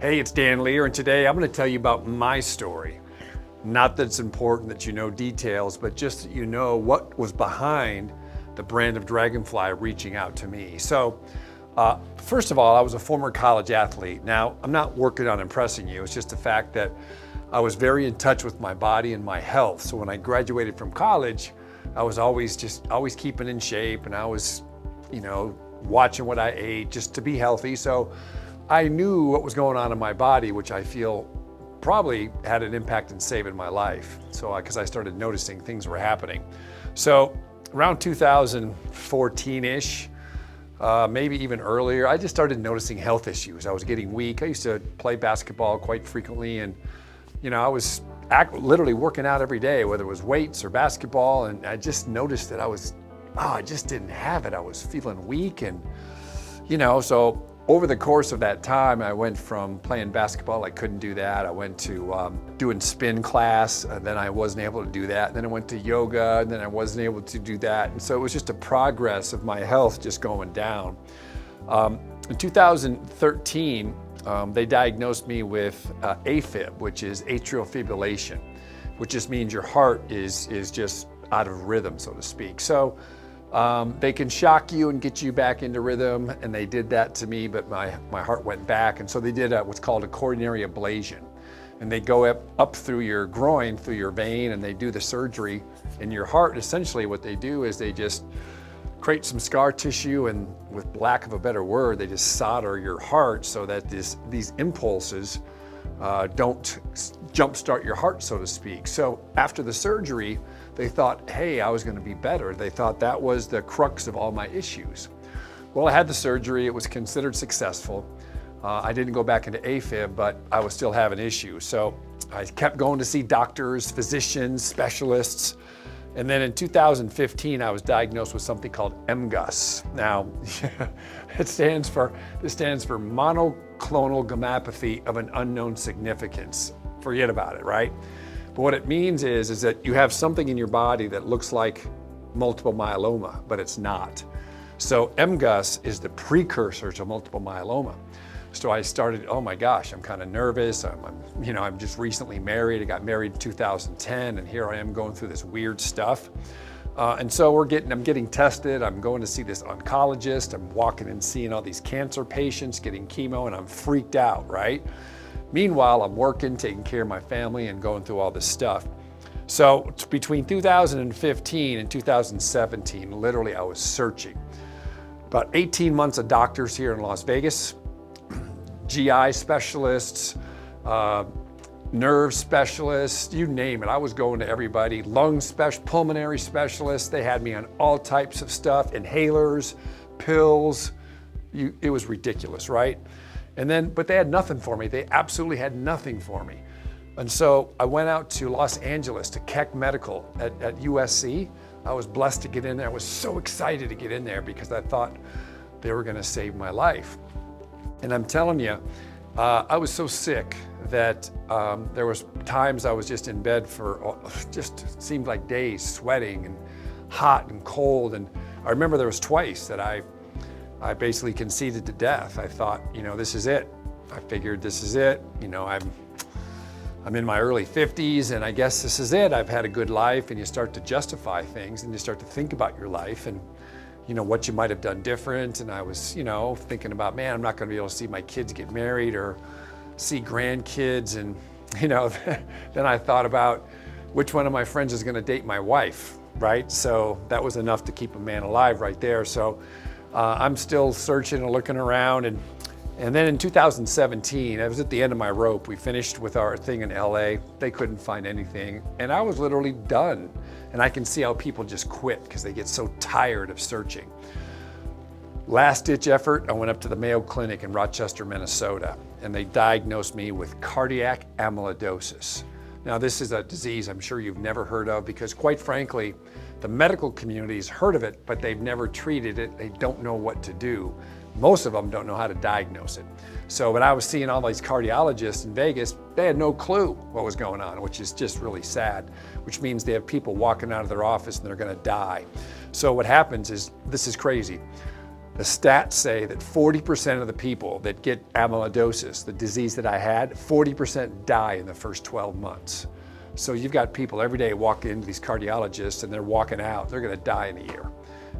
Hey, it's Dan Lear, and today I'm going to tell you about my story. Not that it's important that you know details, but just that you know what was behind the brand of Dragonfly reaching out to me. So, first of all, I was a former college athlete. Now, I'm not working on impressing you. It's just the fact that I was very in touch with my body and my health. So when I graduated from college, I was always keeping in shape, and I was, watching what I ate just to be healthy. So I knew what was going on in my body, which I feel probably had an impact in saving my life. So, because I started noticing things were happening. So around 2014-ish, maybe even earlier, I just started noticing health issues. I was getting weak. I used to play basketball quite frequently, and I was literally working out every day, whether it was weights or basketball, and I just noticed that I just didn't have it. I was feeling weak, and so over the course of that time, I went from playing basketball, I couldn't do that. I went to doing spin class, and then I wasn't able to do that. And then I went to yoga, and then I wasn't able to do that. And so it was just a progress of my health just going down. In 2013, they diagnosed me with AFib, which is atrial fibrillation, which just means your heart is just out of rhythm, so to speak. So they can shock you and get you back into rhythm, and they did that to me, but my heart went back. And so they did what's called a coronary ablation. And they go up through your groin, through your vein, and they do the surgery in your heart. Essentially what they do is they just create some scar tissue, and with lack of a better word, they just solder your heart so that these impulses don't jumpstart your heart, so to speak. So after the surgery, they thought, hey, I was going to be better. They thought that was the crux of all my issues. Well, I had the surgery. It was considered successful. I didn't go back into AFib, but I was still having issues. So I kept going to see doctors, physicians, specialists. And then in 2015, I was diagnosed with something called MGUS. Now, this stands for monoclonal gammopathy of an unknown significance. Forget about it, right? But what it means is that you have something in your body that looks like multiple myeloma, but it's not. So MGUS is the precursor to multiple myeloma. So I started, oh my gosh, I'm kind of nervous. I'm just recently married. I got married in 2010, and here I am going through this weird stuff. And so I'm getting tested. I'm going to see this oncologist. I'm walking and seeing all these cancer patients, getting chemo, and I'm freaked out, right? Meanwhile, I'm working, taking care of my family, and going through all this stuff. So between 2015 and 2017, literally I was searching. About 18 months of doctors here in Las Vegas, GI specialists, nerve specialists, you name it. I was going to everybody, pulmonary specialists. They had me on all types of stuff, inhalers, pills. It was ridiculous, right? But they had nothing for me. They absolutely had nothing for me. And so I went out to Los Angeles to Keck Medical at USC. I was blessed to get in there. I was so excited to get in there because I thought they were going to save my life. And I'm telling you, I was so sick that there was times I was just in bed for just seemed like days, sweating and hot and cold. And I remember there was twice that I basically conceded to death. I thought, this is it. I figured this is it. I'm in my early 50s, and I guess this is it. I've had a good life, and you start to justify things, and you start to think about your life and what you might have done different. And I was, thinking about, man, I'm not going to be able to see my kids get married or see grandkids. And, then I thought about which one of my friends is going to date my wife, right? So that was enough to keep a man alive right there. So I'm still searching and looking around. And then in 2017, I was at the end of my rope. We finished with our thing in LA. They couldn't find anything. And I was literally done. And I can see how people just quit because they get so tired of searching. Last ditch effort, I went up to the Mayo Clinic in Rochester, Minnesota, and they diagnosed me with cardiac amyloidosis. Now, this is a disease I'm sure you've never heard of because, quite frankly, the medical community's heard of it, but they've never treated it. They don't know what to do. Most of them don't know how to diagnose it. So when I was seeing all these cardiologists in Vegas, they had no clue what was going on, which is just really sad, which means they have people walking out of their office and they're gonna die. So what happens is, this is crazy. The stats say that 40% of the people that get amyloidosis, the disease that I had, 40% die in the first 12 months. So you've got people every day walking into these cardiologists and they're walking out, they're gonna die in a year.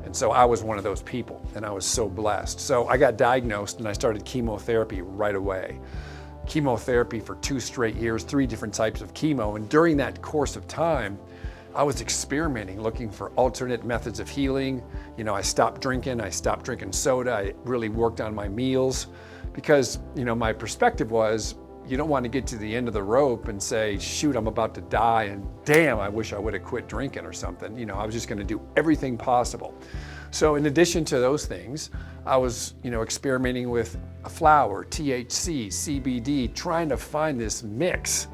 And so I was one of those people, and I was so blessed. So I got diagnosed and I started chemotherapy right away. Chemotherapy for 2 straight years, 3 different types of chemo. And during that course of time, I was experimenting, looking for alternate methods of healing. You know, I stopped drinking soda. I really worked on my meals because, you know, my perspective was, you don't want to get to the end of the rope and say, shoot, I'm about to die, and damn, I wish I would have quit drinking or something. You know, I was just going to do everything possible. So in addition to those things, I was, you know, experimenting with a flower, THC, CBD, trying to find this mix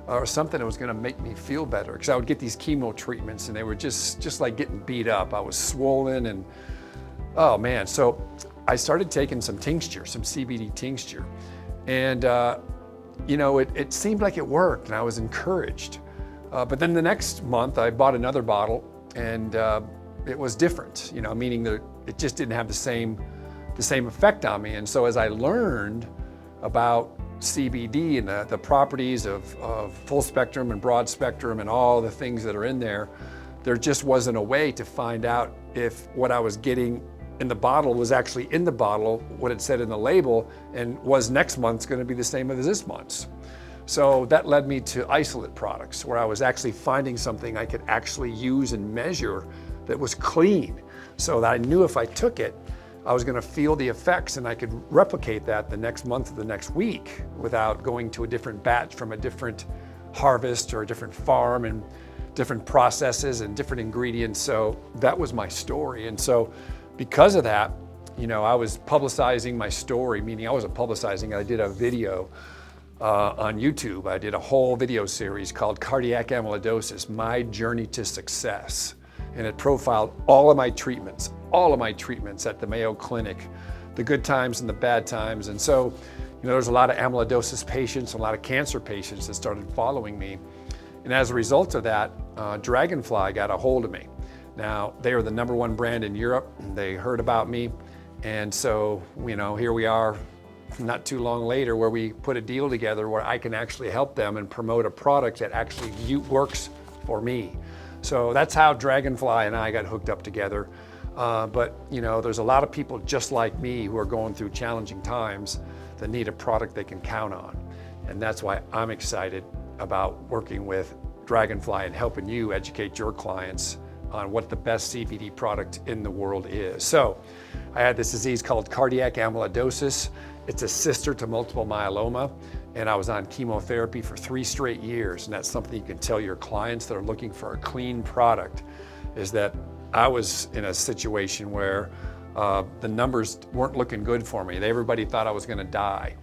or something that was going to make me feel better. Because I would get these chemo treatments and they were just like getting beat up. I was swollen and, oh man. So I started taking some tincture, some CBD tincture. And, you know, it seemed like it worked and I was encouraged. But then the next month I bought another bottle and it was different, you know, meaning that it just didn't have the same effect on me. And so as I learned about CBD and the properties of full spectrum and broad spectrum and all the things that are in there, there just wasn't a way to find out if what I was getting in the bottle was actually in the bottle, what it said in the label, and was next month's going to be the same as this month's. So that led me to isolate products, where I was actually finding something I could actually use and measure that was clean, so that I knew if I took it, I was going to feel the effects and I could replicate that the next month or the next week without going to a different batch from a different harvest or a different farm and different processes and different ingredients. So that was my story. And so because of that, you know, I was publicizing my story, meaning I wasn't publicizing it. I did a video on YouTube. I did a whole video series called Cardiac Amyloidosis, My Journey to Success. And it profiled all of my treatments at the Mayo Clinic, the good times and the bad times. And so, you know, there's a lot of amyloidosis patients, a lot of cancer patients that started following me. And as a result of that, Dragonfly got a hold of me. Now, they are the #1 brand in Europe. They heard about me. And so, you know, here we are not too long later where we put a deal together where I can actually help them and promote a product that actually works for me. So that's how Dragonfly and I got hooked up together. But you know, there's a lot of people just like me who are going through challenging times that need a product they can count on. And that's why I'm excited about working with Dragonfly and helping you educate your clients on what the best CBD product in the world is. So I had this disease called cardiac amyloidosis. It's a sister to multiple myeloma. And I was on chemotherapy for 3 straight years. And that's something you can tell your clients that are looking for a clean product, is that I was in a situation where the numbers weren't looking good for me. Everybody thought I was gonna die.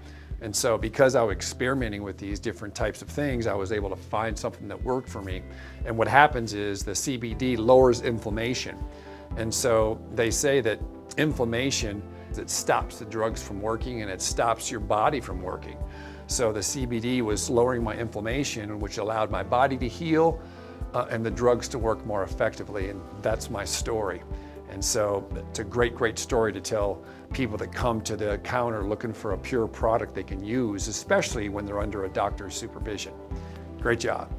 And so because I was experimenting with these different types of things, I was able to find something that worked for me. And what happens is the CBD lowers inflammation. And so they say that inflammation, it stops the drugs from working and it stops your body from working. So the CBD was lowering my inflammation, which allowed my body to heal and the drugs to work more effectively. And that's my story. And so it's a great, great story to tell people that come to the counter looking for a pure product they can use, especially when they're under a doctor's supervision. Great job.